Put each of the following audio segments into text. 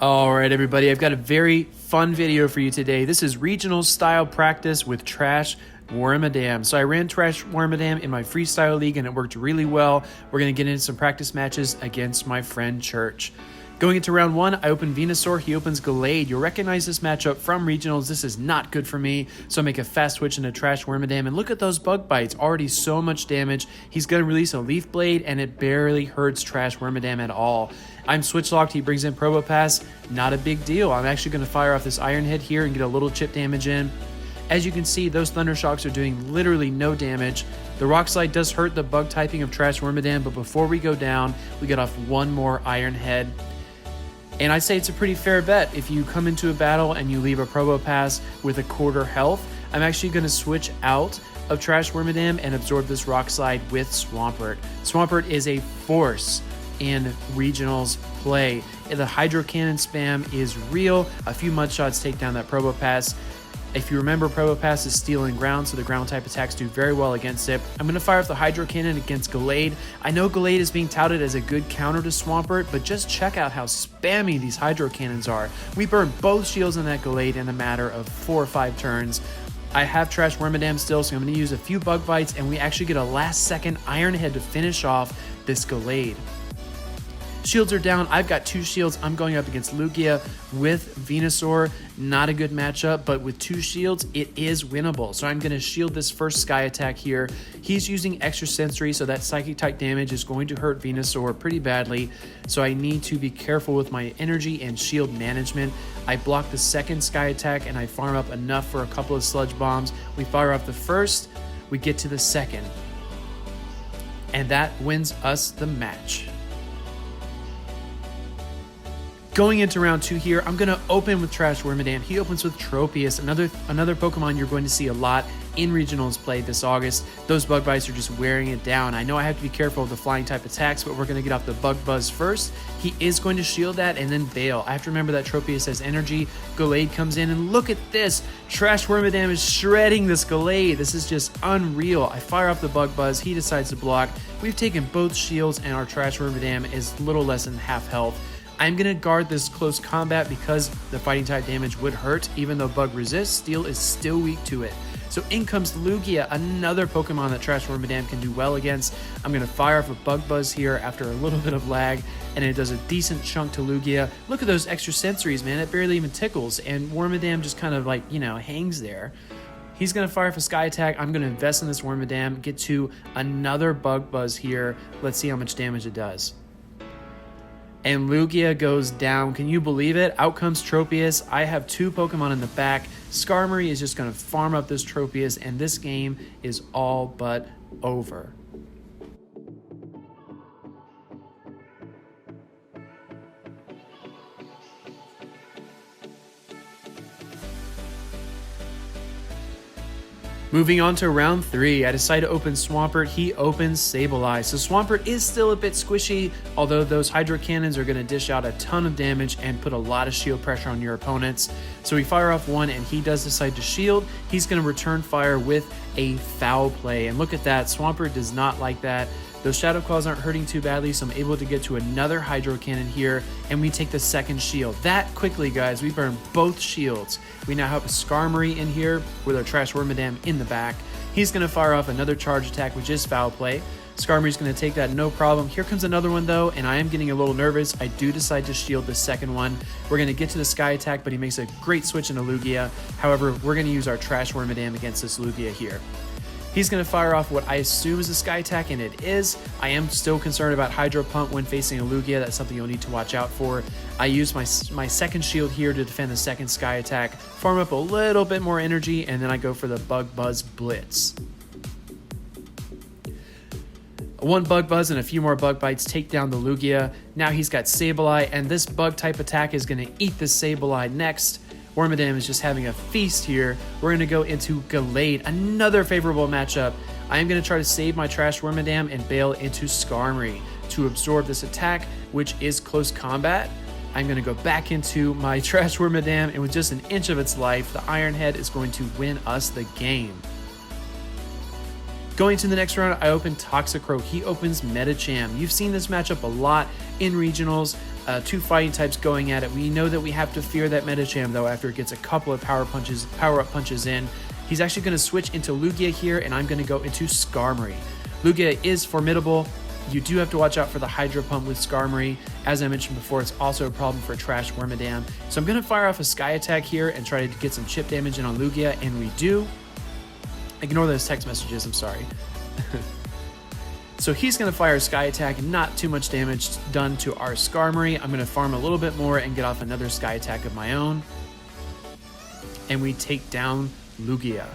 Alright everybody, I've got a very fun video for you today. This is regional style practice with Trash Wormadam. So I ran Trash Wormadam in my freestyle league and it worked really well. We're going to get into some practice matches against my friend Church. Going into round one, I open Venusaur, he opens Gallade. You'll recognize this matchup from regionals. This is not good for me, so I make a fast switch into Trash Wormadam, and look at those bug bites, already so much damage. He's going to release a Leaf Blade, and it barely hurts Trash Wormadam at all. I'm switch locked, he brings in Probopass, not a big deal. I'm actually going to fire off this Iron Head here and get a little chip damage in. As you can see, those Thunder Shocks are doing literally no damage. The Rock Slide does hurt the bug typing of Trash Wormadam, but before we go down, we get off one more Iron Head. And I say it's a pretty fair bet. If you come into a battle and you leave a Probopass with a quarter health, I'm actually going to switch out of Trash Wormadam and absorb this Rock Slide with Swampert. Swampert is a force in regionals play. The Hydro Cannon spam is real. A few mud shots take down that Probopass. If you remember, Probopass is stealing ground, so the ground type attacks do very well against it. I'm going to fire off the Hydro Cannon against Gallade. I know Gallade is being touted as a good counter to Swampert, but just check out how spammy these Hydro Cannons are. We burn both shields on that Gallade in a matter of 4 or 5 turns. I have Trash Wormadam still, so I'm going to use a few bug bites, and we actually get a last second Iron Head to finish off this Gallade. Shields are down. I've got 2 shields. I'm going up against Lugia with Venusaur. Not a good matchup, but with 2 shields, it is winnable. So I'm going to shield this first Sky Attack here. He's using Extra Sensory, so that Psychic type damage is going to hurt Venusaur pretty badly. So I need to be careful with my energy and shield management. I block the second Sky Attack and I farm up enough for a couple of Sludge Bombs. We fire off the first, we get to the second. And that wins us the match. Going into round 2 here, I'm going to open with Trash Wormadam. He opens with Tropius, another Pokemon you're going to see a lot in regionals play this August. Those bug bites are just wearing it down. I know I have to be careful of the flying type attacks, but we're going to get off the Bug Buzz first. He is going to shield that and then bail. I have to remember that Tropius has energy. Gallade comes in and look at this. Trash Wormadam is shredding this Gallade. This is just unreal. I fire off the Bug Buzz. He decides to block. We've taken both shields and our Trash Wormadam is little less than half health. I'm going to guard this close combat because the fighting type damage would hurt. Even though bug resists, steel is still weak to it. So in comes Lugia, another Pokemon that Trash Wormadam can do well against. I'm going to fire off a Bug Buzz here after a little bit of lag, and it does a decent chunk to Lugia. Look at those extra sensories, man. It barely even tickles, and Wormadam just kind of like, hangs there. He's going to fire off a Sky Attack. I'm going to invest in this Wormadam, get to another Bug Buzz here. Let's see how much damage it does. And Lugia goes down. Can you believe it? Out comes Tropius. I have 2 Pokemon in the back. Skarmory is just going to farm up this Tropius, and this game is all but over. Moving on to round 3, I decide to open Swampert. He opens Sableye. So Swampert is still a bit squishy, although those Hydro Cannons are going to dish out a ton of damage and put a lot of shield pressure on your opponents. So we fire off one and he does decide to shield. He's going to return fire with a Foul Play. And look at that, Swampert does not like that. Those Shadow Claws aren't hurting too badly, so I'm able to get to another Hydro Cannon here, and we take the second shield. That quickly, guys, we burn both shields. We now have a Skarmory in here with our Trash Wormadam in the back. He's going to fire off another charge attack, which is Foul Play. Skarmory's going to take that, no problem. Here comes another one, though, and I am getting a little nervous. I do decide to shield the second one. We're going to get to the Sky Attack, but he makes a great switch into Lugia. However, we're going to use our Trash Wormadam against this Lugia here. He's going to fire off what I assume is a Sky Attack, and it is. I am still concerned about Hydro Pump when facing a Lugia. That's something you'll need to watch out for. I use my second shield here to defend the second Sky Attack, farm up a little bit more energy, and then I go for the Bug Buzz Blitz. One Bug Buzz and a few more Bug Bites take down the Lugia. Now he's got Sableye, and this Bug type attack is going to eat the Sableye next. Wormadam is just having a feast here. We're going to go into Gallade, another favorable matchup. I am going to try to save my Trash Wormadam and bail into Skarmory to absorb this attack, which is close combat. I'm going to go back into my Trash Wormadam, and with just an inch of its life, the Iron Head is going to win us the game. Going to the next round, I open Toxicroak. He opens Medicham. You've seen this matchup a lot in regionals. two fighting types going at it. We know that we have to fear that Medicham, though, after it gets a couple of power-up punches in. He's actually going to switch into Lugia here, and I'm going to go into Skarmory. Lugia is formidable. You do have to watch out for the Hydro Pump with Skarmory. As I mentioned before, it's also a problem for Trash Wormadam. So I'm going to fire off a Sky Attack here and try to get some chip damage in on Lugia, and we do. Ignore those text messages, I'm sorry. So he's going to fire a Sky Attack, not too much damage done to our Skarmory. I'm going to farm a little bit more and get off another Sky Attack of my own. And we take down Lugia.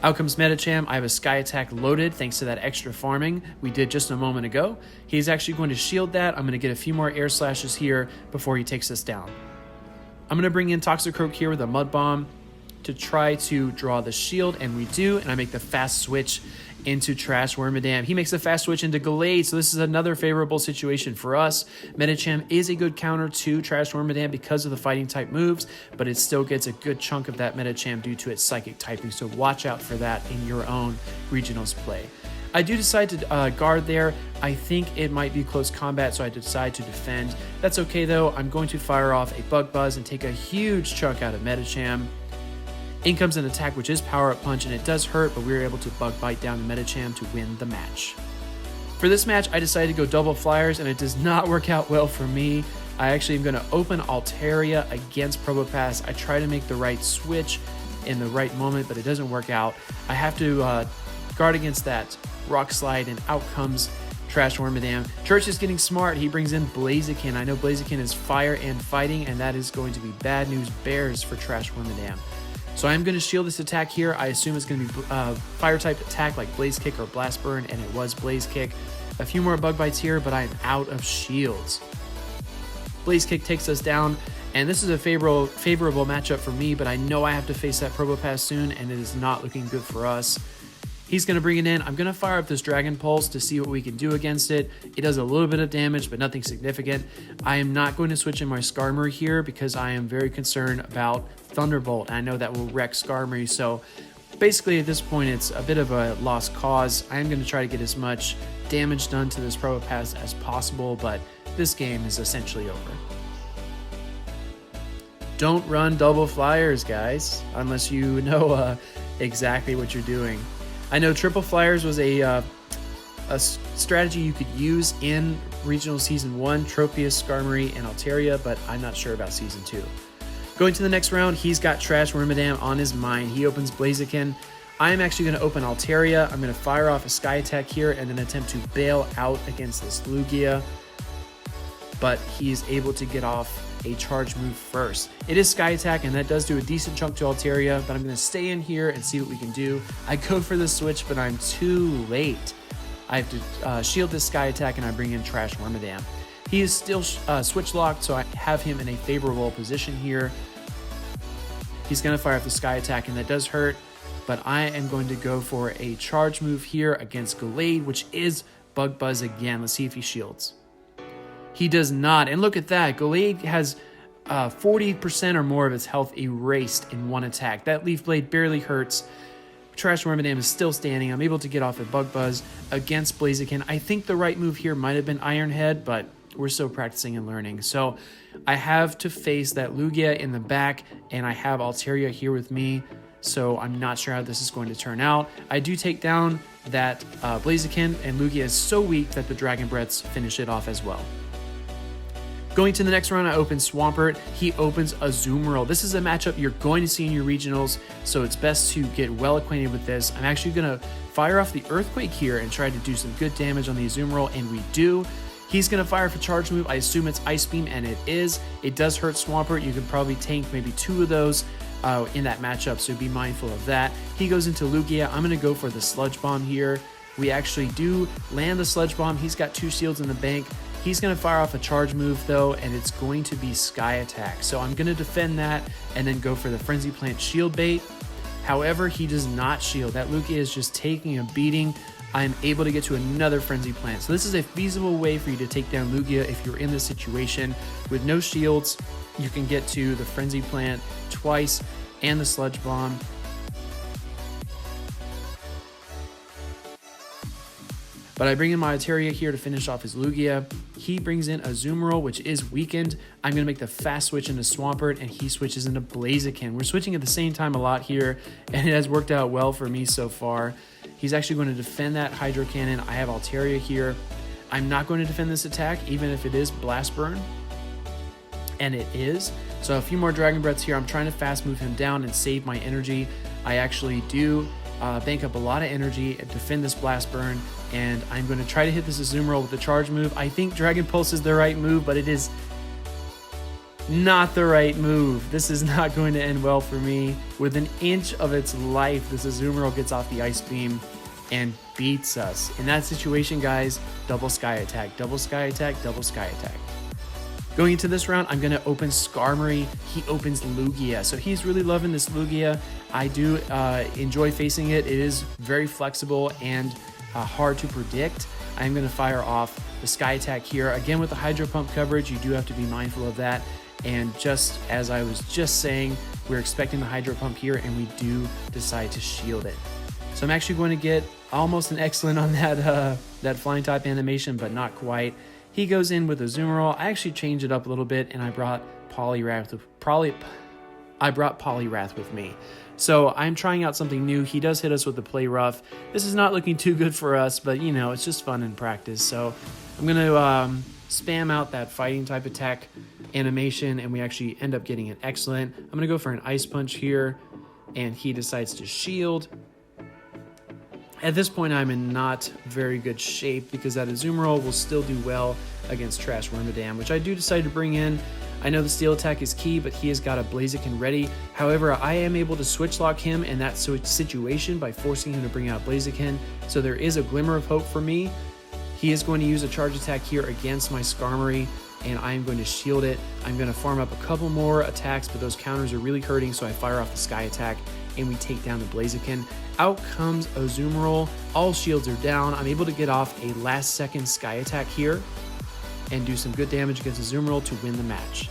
Out comes Medicham. I have a Sky Attack loaded thanks to that extra farming we did just a moment ago. He's actually going to shield that. I'm going to get a few more air slashes here before he takes us down. I'm going to bring in Toxicroak here with a Mud Bomb to try to draw the shield, and we do, and I make the fast switch into Trash Wormadam. He makes a fast switch into Gallade, so this is another favorable situation for us. Medicham is a good counter to Trash Wormadam because of the fighting type moves, but it still gets a good chunk of that Medicham due to its psychic typing, so watch out for that in your own regionals play. I do decide to guard there. I think it might be close combat, so I decide to defend. That's okay though. I'm going to fire off a Bug Buzz and take a huge chunk out of Medicham. In comes an attack, which is Power Up Punch, and it does hurt, but we were able to Bug Bite down the Medicham to win the match. For this match, I decided to go double flyers, and it does not work out well for me. I actually am going to open Altaria against Probopass. I try to make the right switch in the right moment, but it doesn't work out. I have to guard against that Rock Slide, and out comes Trash Wormadam. Church is getting smart. He brings in Blaziken. I know Blaziken is fire and fighting, and that is going to be bad news bears for Trash Wormadam. So I'm going to shield this attack here. I assume it's going to be fire type attack like Blaze Kick or Blast Burn, and it was Blaze Kick. A few more Bug Bites here, but I'm out of shields. Blaze Kick takes us down, and this is a favorable matchup for me, but I know I have to face that Probopass soon, and it is not looking good for us. He's going to bring it in. I'm going to fire up this Dragon Pulse to see what we can do against it. It does a little bit of damage, but nothing significant. I am not going to switch in my Skarmory here because I am very concerned about Thunderbolt. I know that will wreck Skarmory, so basically at this point it's a bit of a lost cause. I am going to try to get as much damage done to this Probopass as possible, but this game is essentially over. Don't run double flyers, guys, unless you know exactly what you're doing. I know triple flyers was a strategy you could use in Regional Season 1, Tropius, Skarmory, and Altaria, but I'm not sure about Season 2. Going to the next round, he's got Trash Wormadam on his mind. He opens Blaziken. I'm actually going to open Altaria. I'm going to fire off a Sky Attack here and then attempt to bail out against this Lugia, but he is able to get off a charge move first. It is Sky Attack, and that does do a decent chunk to Altaria, but I'm going to stay in here and see what we can do. I go for the switch, but I'm too late. I have to shield this Sky Attack, and I bring in Trash Wormadam. He is still switch locked, so I have him in a favorable position here. He's going to fire off the Sky Attack, and that does hurt, but I am going to go for a charge move here against Gallade, which is Bug Buzz again. Let's see if he shields. He does not, and look at that. Gallade has 40% or more of its health erased in one attack. That Leaf Blade barely hurts. Trash Wormadam is still standing. I'm able to get off a Bug Buzz against Blaziken. I think the right move here might have been Iron Head, but we're still practicing and learning. So I have to face that Lugia in the back, and I have Altaria here with me, so I'm not sure how this is going to turn out. I do take down that Blaziken, and Lugia is so weak that the Dragon Breaths finish it off as well. Going to the next round, I open Swampert. He opens Azumarill. This is a matchup you're going to see in your regionals, so it's best to get well acquainted with this. I'm actually going to fire off the Earthquake here and try to do some good damage on the Azumarill, and we do. He's going to fire for charge move. I assume it's Ice Beam, and it is. It does hurt Swampert. You can probably tank maybe 2 of those in that matchup, so be mindful of that. He goes into Lugia. I'm going to go for the Sludge Bomb here. We actually do land the Sludge Bomb. He's got 2 shields in the bank. He's going to fire off a charge move, though, and it's going to be Sky Attack. So I'm going to defend that and then go for the Frenzy Plant Shield Bait. However, he does not shield. That Lugia is just taking a beating. I'm able to get to another Frenzy Plant. So this is a feasible way for you to take down Lugia if you're in this situation. With no shields, you can get to the Frenzy Plant twice and the Sludge Bomb. But I bring in my Altaria here to finish off his Lugia. He brings in a Azumarill, which is weakened. I'm going to make the fast switch into Swampert, and he switches into Blaziken. We're switching at the same time a lot here, and it has worked out well for me so far. He's actually going to defend that Hydro Cannon. I have Altaria here. I'm not going to defend this attack, even if it is Blast Burn. And it is. So a few more Dragon Breaths here. I'm trying to fast move him down and save my energy. I actually do bank up a lot of energy and defend this Blast Burn, and I'm going to try to hit this Azumarill with the charge move. I think Dragon Pulse is the right move, but it is not the right move. This is not going to end well for me. With an inch of its life, this Azumarill gets off the Ice Beam and beats us. In that situation, guys, double Sky Attack, double Sky Attack, double Sky Attack. Going into this round, I'm going to open Skarmory. He opens Lugia. So he's really loving this Lugia. I do enjoy facing it. It is very flexible and hard to predict. I'm going to fire off the Sky Attack here. Again, with the Hydro Pump coverage, you do have to be mindful of that. And just as I was just saying, we're expecting the Hydro Pump here, and we do decide to shield it. So I'm actually going to get almost an excellent on that Flying type animation, but not quite. He goes in with a Azumarill. I actually changed it up a little bit, and I brought Poliwrath with me. So I'm trying out something new. He does hit us with the Play Rough. This is not looking too good for us, but you know, it's just fun in practice. So I'm going to spam out that Fighting type attack animation, and we actually end up getting an excellent. I'm going to go for an Ice Punch here, and he decides to shield. At this point, I'm in not very good shape because that Azumarill will still do well against Trash Wormadam, which I do decide to bring in. I know the Steel Attack is key, but he has got a Blaziken ready. However, I am able to switch lock him in that situation by forcing him to bring out Blaziken, so there is a glimmer of hope for me. He is going to use a Charge Attack here against my Skarmory, and I am going to shield it. I'm going to farm up a couple more attacks, but those counters are really hurting, so I fire off the Sky Attack, and we take down the Blaziken. Out comes Azumarill. All shields are down. I'm able to get off a last-second Sky Attack here and do some good damage against Azumarill to win the match.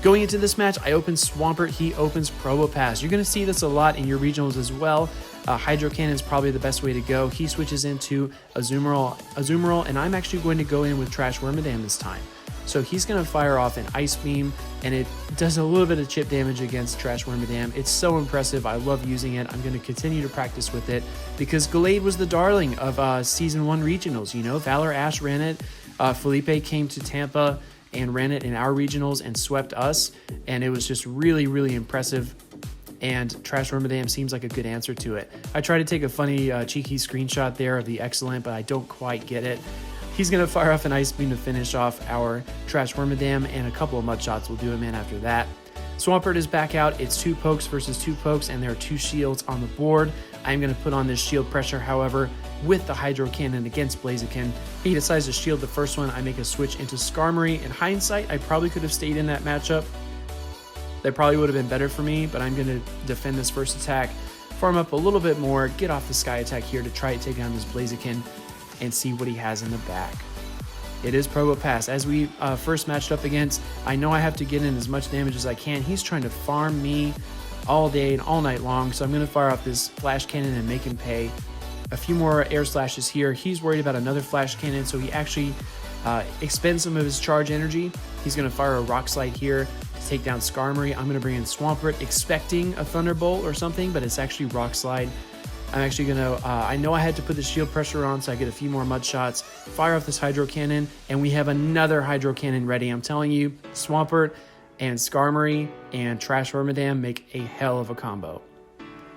Going into this match, I open Swampert. He opens Probopass. You're going to see this a lot in your regionals as well. Hydro Cannon is probably the best way to go. He switches into Azumarill, and I'm actually going to go in with Trash Wormadam this time. So he's going to fire off an Ice Beam, and it does a little bit of chip damage against Trash Wormadam. It's so impressive. I love using it. I'm going to continue to practice with it because Gallade was the darling of Season 1 regionals. You know, Valor Ash ran it. Felipe came to Tampa and ran it in our regionals and swept us, and it was just really, really impressive. And Trash Wormadam seems like a good answer to it. I tried to take a funny, cheeky screenshot there of the excellent, but I don't quite get it. He's going to fire off an Ice Beam to finish off our Trash Wormadam, and a couple of Mud Shots will do him in after that. Swampert is back out. It's 2 pokes versus 2 pokes, and there are 2 shields on the board. I'm going to put on this shield pressure, however, with the Hydro Cannon against Blaziken. He decides to shield the first one. I make a switch into Skarmory. In hindsight, I probably could have stayed in that matchup. That probably would have been better for me, but I'm going to defend this first attack, farm up a little bit more, get off the Sky Attack here to try to take down this Blaziken and see what he has in the back. It is Probopass. As we first matched up against, I know I have to get in as much damage as I can. He's trying to farm me all day and all night long, so I'm going to fire off this Flash Cannon and make him pay. A few more Air Slashes here. He's worried about another Flash Cannon, so he actually expends some of his charge energy. He's going to fire a Rock Slide here to take down Skarmory. I'm going to bring in Swampert, expecting a Thunderbolt or something, but it's actually Rock Slide. I'm actually going to, I know I had to put the shield pressure on, so I get a few more Mud Shots, fire off this Hydro Cannon, and we have another Hydro Cannon ready. I'm telling you, Swampert and Skarmory and Trash Wormadam make a hell of a combo.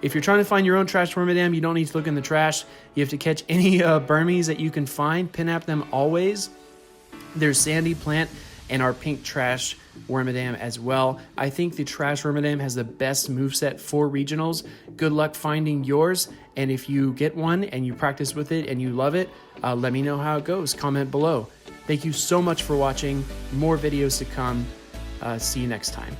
If you're trying to find your own Trash Wormadam, you don't need to look in the trash. You have to catch any Burmies that you can find, pinap them always. There's Sandy Plant and our pink Trash Wormadam as well. I think the Trash Wormadam has the best moveset for regionals. Good luck finding yours, and if you get one and you practice with it and you love it, let me know how it goes. Comment below. Thank you so much for watching. More videos to come. See you next time.